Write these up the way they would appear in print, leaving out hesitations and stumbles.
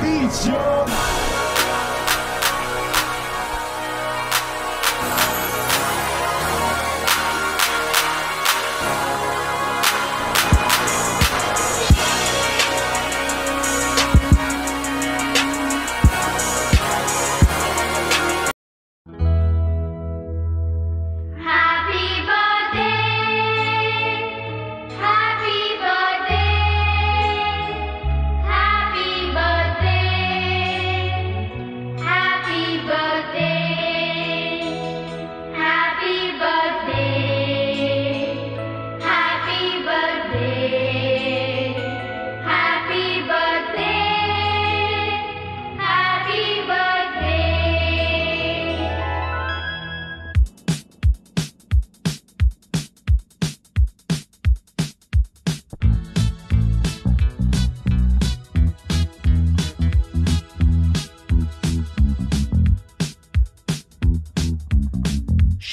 beats, yo.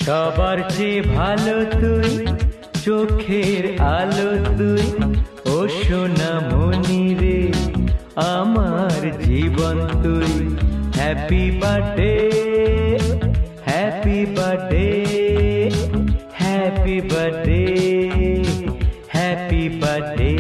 সবার চেয়ে ভালো তুই, চোখের আলো তুই, ও সোনা মনি রে আমার জীবন তুই। Happy birthday, happy birthday, happy birthday, happy birthday.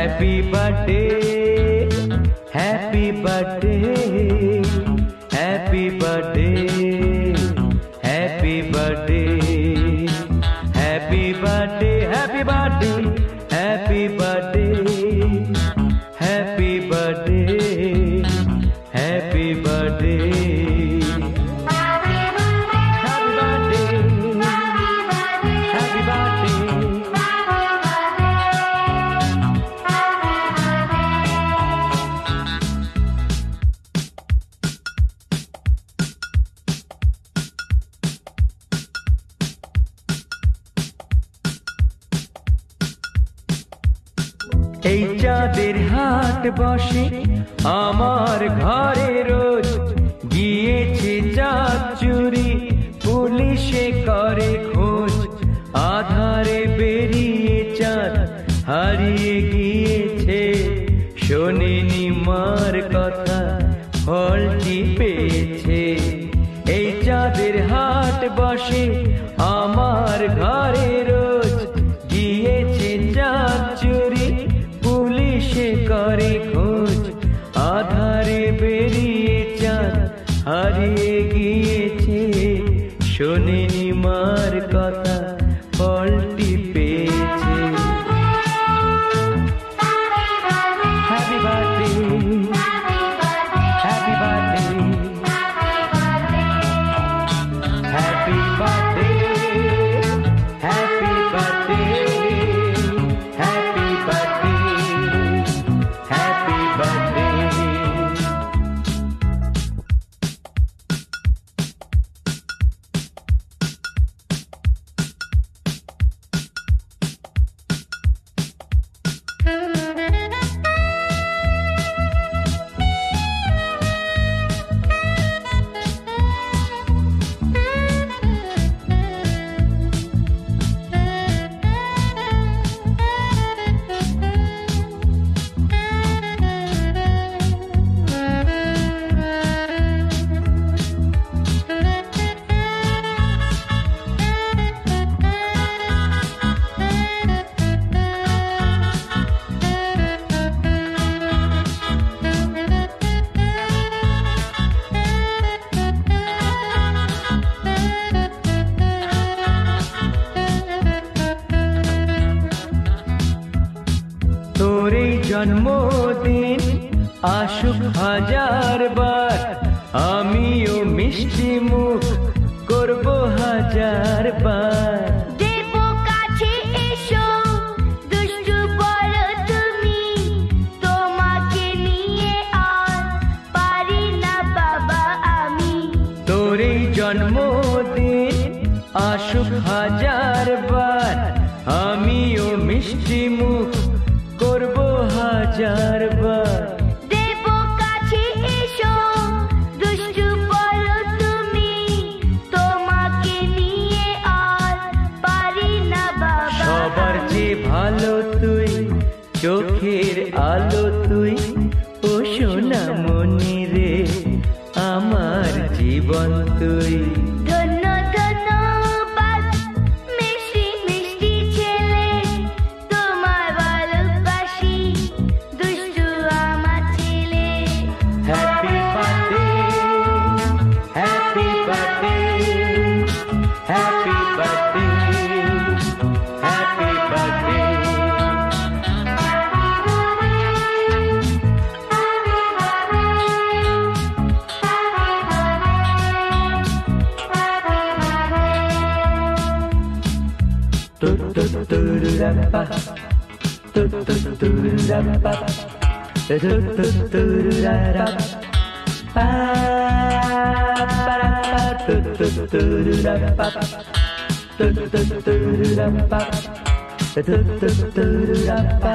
Happy birthday, happy birthday, happy birthday, happy birthday, happy birthday, happy birthday, happy birthday, happy birthday. এই চাঁদের হাট বসে আমার ঘরে রোজ, গিয়েছে চাঁদ চুরি পুলিশে করে খোঁজ। আধারে বেরিয়ে চাঁদ হারিয়ে গিয়েছে, শোনেনি মার কথা ফলটি পেয়েছে। এই চাঁদের হাট বসে আমার ঘরে রোজ, গিয়েছে চাঁদ চুরি পুলিশে করে খোঁজ। আধারে বেরিয়ে চাঁদ হারিয়ে গিয়েছে, শোনেনি মার কথা ফলটি পেয়েছে। Happy birthday, happy birthday, happy birthday, happy birthday, happy birthday, happy birthday. জন্মদিন আসুক হাজার বার, আমিও মিষ্টি মুখ করব হাজার বার। দেব কাছে এসো দুষ্টু বড় জন্মদিন আসুক হাজার বার, আমিও মিষ্টি মুখ করব হাজার বার। দেব কাছে এসো, দুষ্টু বলো তুমি, তোমাকে নিয়ে আর পারি না বাবা। সবার চেয়ে ভালো তুই, চোখের আলো তুই, ও সোনা মনি রে আমার জীবন তুই। ধন্য ধন্যবাদ মিষ্টি মিষ্টি ছেলে, তোমায় ভালোবাসি দুষ্টু আমার ছেলে। Happy birthday, happy birthday, happy birthday, happy birthday. Tu-tu-tu-ru-ra-pa, tu-tu-tu-ru-ra-pa, tu-tu-tu-ru-ra-ra, pa-pa-ra-pa, tu-tu-tu-ru-ra-pa, tu-tu-tu-ru-ra-pa, tu-tu-tu-ru-ra-pa.